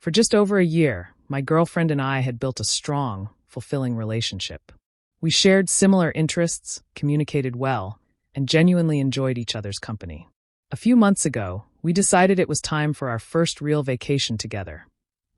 For just over a year, my girlfriend and I had built a strong, fulfilling relationship. We shared similar interests, communicated well, and genuinely enjoyed each other's company. A few months ago, we decided it was time for our first real vacation together.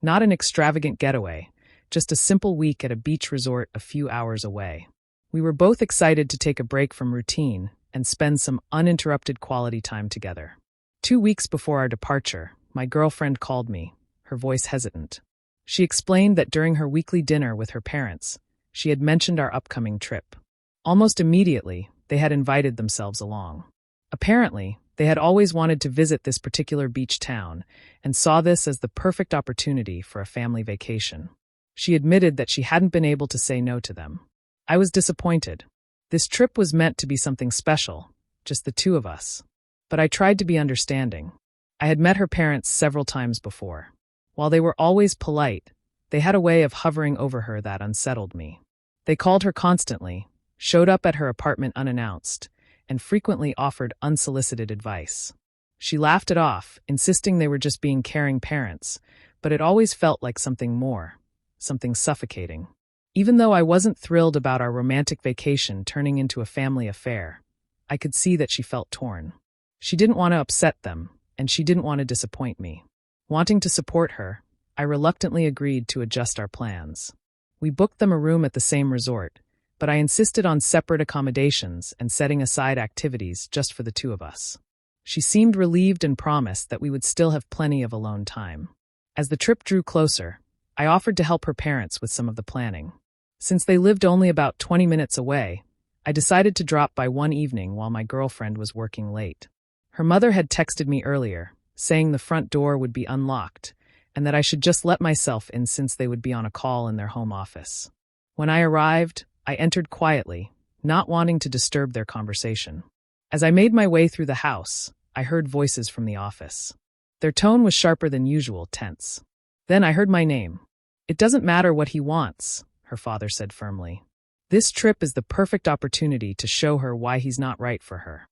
Not an extravagant getaway, just a simple week at a beach resort a few hours away. We were both excited to take a break from routine and spend some uninterrupted quality time together. 2 weeks before our departure, my girlfriend called me, her voice hesitant. She explained that during her weekly dinner with her parents, she had mentioned our upcoming trip. Almost immediately, they had invited themselves along. Apparently, they had always wanted to visit this particular beach town and saw this as the perfect opportunity for a family vacation. She admitted that she hadn't been able to say no to them. I was disappointed. This trip was meant to be something special, just the two of us. But I tried to be understanding. I had met her parents several times before. While they were always polite, they had a way of hovering over her that unsettled me. They called her constantly, showed up at her apartment unannounced, and frequently offered unsolicited advice. She laughed it off, insisting they were just being caring parents, but it always felt like something more, something suffocating. Even though I wasn't thrilled about our romantic vacation turning into a family affair, I could see that she felt torn. She didn't want to upset them, and she didn't want to disappoint me. Wanting to support her, I reluctantly agreed to adjust our plans. We booked them a room at the same resort, but I insisted on separate accommodations and setting aside activities just for the two of us. She seemed relieved and promised that we would still have plenty of alone time. As the trip drew closer, I offered to help her parents with some of the planning. Since they lived only about 20 minutes away, I decided to drop by one evening while my girlfriend was working late. Her mother had texted me earlier, saying the front door would be unlocked and that I should just let myself in since they would be on a call in their home office. When I arrived, I entered quietly, not wanting to disturb their conversation. As I made my way through the house, I heard voices from the office. Their tone was sharper than usual, tense. Then I heard my name. "It doesn't matter what he wants," her father said firmly. "This trip is the perfect opportunity to show her why he's not right for her."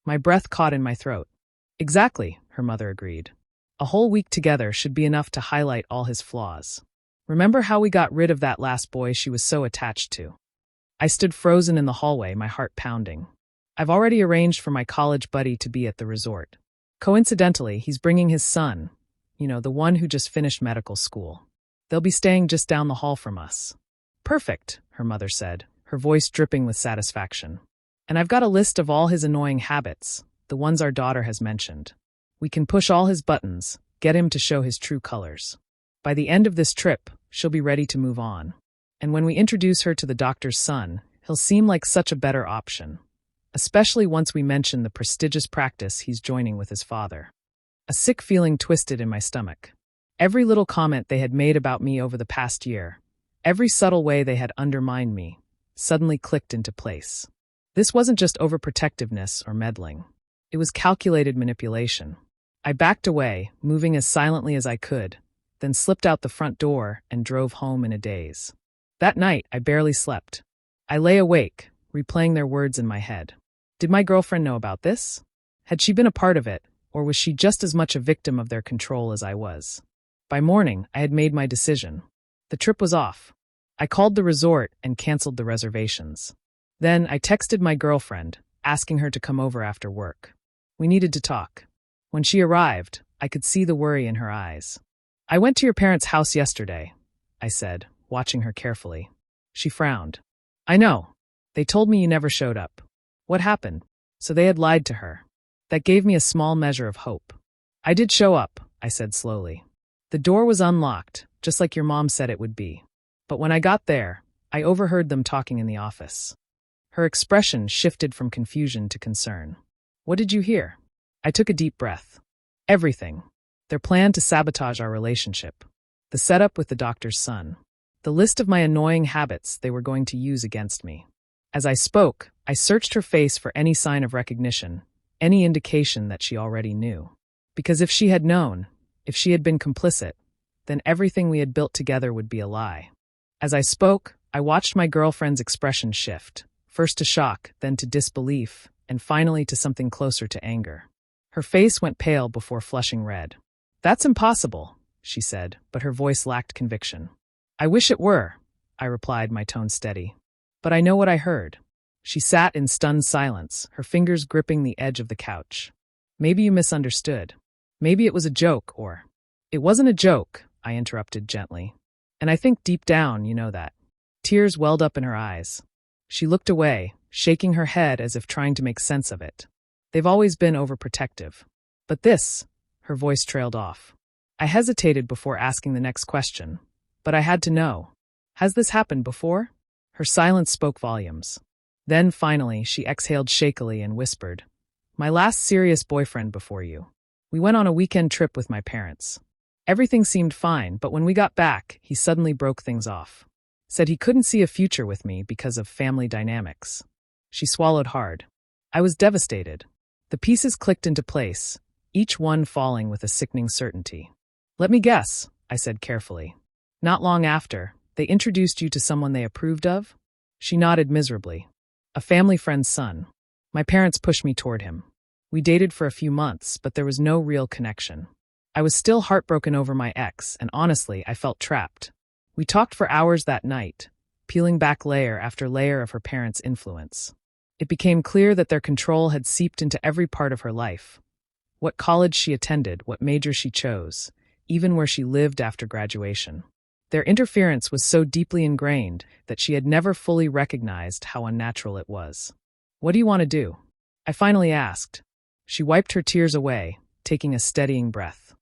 My breath caught in my throat. "Exactly," her mother agreed. "A whole week together should be enough to highlight all his flaws. Remember how we got rid of that last boy she was so attached to?" I stood frozen in the hallway, my heart pounding. "I've already arranged for my college buddy to be at the resort. Coincidentally, he's bringing his son, the one who just finished medical school. They'll be staying just down the hall from us." "Perfect," her mother said, her voice dripping with satisfaction. "And I've got a list of all his annoying habits, the ones our daughter has mentioned. We can push all his buttons, get him to show his true colors. By the end of this trip, she'll be ready to move on. And when we introduce her to the doctor's son, he'll seem like such a better option. Especially once we mention the prestigious practice he's joining with his father." A sick feeling twisted in my stomach. Every little comment they had made about me over the past year, every subtle way they had undermined me, suddenly clicked into place. This wasn't just overprotectiveness or meddling. It was calculated manipulation. I backed away, moving as silently as I could, then slipped out the front door and drove home in a daze. That night, I barely slept. I lay awake, replaying their words in my head. Did my girlfriend know about this? Had she been a part of it, or was she just as much a victim of their control as I was? By morning, I had made my decision. The trip was off. I called the resort and canceled the reservations. Then I texted my girlfriend, asking her to come over after work. We needed to talk. When she arrived, I could see the worry in her eyes. "I went to your parents' house yesterday," I said, watching her carefully. She frowned. "I know. They told me you never showed up. What happened?" So they had lied to her. That gave me a small measure of hope. "I did show up," I said slowly. "The door was unlocked, just like your mom said it would be. But when I got there, I overheard them talking in the office." Her expression shifted from confusion to concern. "What did you hear?" I took a deep breath. "Everything. Their plan to sabotage our relationship. The setup with the doctor's son. The list of my annoying habits they were going to use against me." As I spoke, I searched her face for any sign of recognition, any indication that she already knew. Because if she had known, if she had been complicit, then everything we had built together would be a lie. As I spoke, I watched my girlfriend's expression shift, first to shock, then to disbelief, and finally to something closer to anger. Her face went pale before flushing red. "That's impossible," she said, but her voice lacked conviction. I wish it were, I replied, my tone steady. But I know what I heard. She sat in stunned silence, her fingers gripping the edge of the couch. Maybe you misunderstood. Maybe it was a joke, or... It wasn't a joke, I interrupted gently. And I think deep down you know that. Tears welled up in her eyes. She looked away, shaking her head as if trying to make sense of it. They've always been overprotective. But this... Her voice trailed off. I hesitated before asking the next question. But I had to know. Has this happened before? Her silence spoke volumes. Then, finally, she exhaled shakily and whispered, My last serious boyfriend before you. We went on a weekend trip with my parents. Everything seemed fine, but when we got back, he suddenly broke things off. Said he couldn't see a future with me because of family dynamics. She swallowed hard. I was devastated. The pieces clicked into place, each one falling with a sickening certainty. Let me guess, I said carefully. Not long after, they introduced you to someone they approved of? She nodded miserably. A family friend's son. My parents pushed me toward him. We dated for a few months, but there was no real connection. I was still heartbroken over my ex, and honestly, I felt trapped. We talked for hours that night, peeling back layer after layer of her parents' influence. It became clear that their control had seeped into every part of her life. What college she attended, what major she chose, even where she lived after graduation. Their interference was so deeply ingrained that she had never fully recognized how unnatural it was. What do you want to do? I finally asked. She wiped her tears away, taking a steadying breath.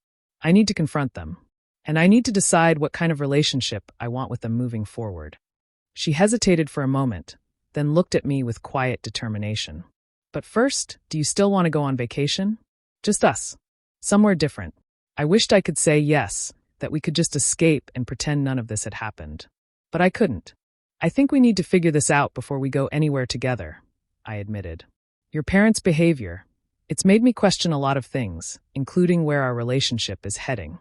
I need to confront them. And I need to decide what kind of relationship I want with them moving forward. She hesitated for a moment, then looked at me with quiet determination. But first, do you still want to go on vacation? Just us. Somewhere different. I wished I could say yes, that we could just escape and pretend none of this had happened. But I couldn't. I think we need to figure this out before we go anywhere together, I admitted. Your parents' behavior, it's made me question a lot of things, including where our relationship is heading.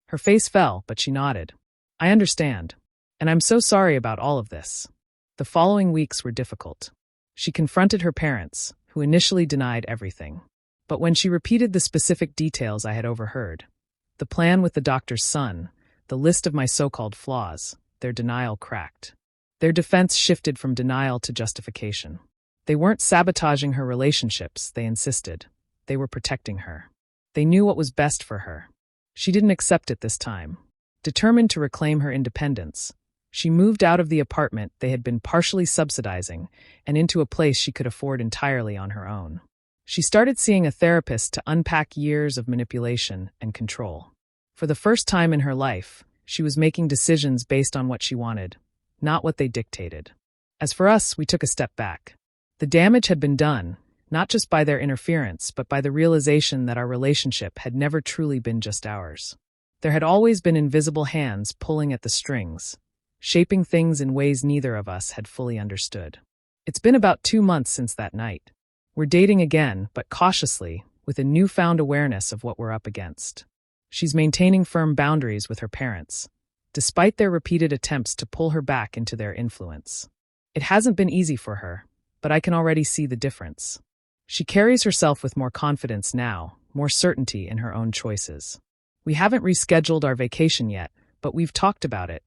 Her face fell, but she nodded. I understand. And I'm so sorry about all of this. The following weeks were difficult. She confronted her parents, who initially denied everything. But when she repeated the specific details I had overheard, the plan with the doctor's son, the list of my so-called flaws, their denial cracked. Their defense shifted from denial to justification. They weren't sabotaging her relationships, they insisted. They were protecting her. They knew what was best for her. She didn't accept it this time. Determined to reclaim her independence, she moved out of the apartment they had been partially subsidizing and into a place she could afford entirely on her own. She started seeing a therapist to unpack years of manipulation and control. For the first time in her life, she was making decisions based on what she wanted, not what they dictated. As for us, we took a step back. The damage had been done, not just by their interference, but by the realization that our relationship had never truly been just ours. There had always been invisible hands pulling at the strings, shaping things in ways neither of us had fully understood. It's been about 2 months since that night. We're dating again, but cautiously, with a newfound awareness of what we're up against. She's maintaining firm boundaries with her parents, despite their repeated attempts to pull her back into their influence. It hasn't been easy for her, but I can already see the difference. She carries herself with more confidence now, more certainty in her own choices. We haven't rescheduled our vacation yet, but we've talked about it.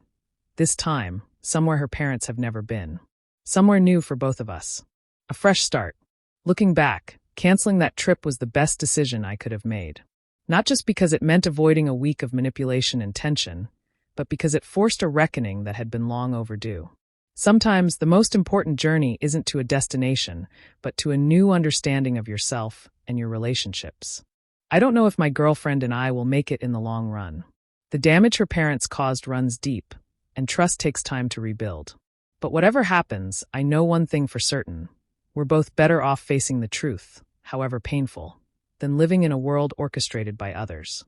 This time, somewhere her parents have never been. Somewhere new for both of us. A fresh start. Looking back, canceling that trip was the best decision I could have made. Not just because it meant avoiding a week of manipulation and tension, but because it forced a reckoning that had been long overdue. Sometimes the most important journey isn't to a destination, but to a new understanding of yourself and your relationships. I don't know if my girlfriend and I will make it in the long run. The damage her parents caused runs deep, and trust takes time to rebuild. But whatever happens, I know one thing for certain. We're both better off facing the truth, however painful, than living in a world orchestrated by others.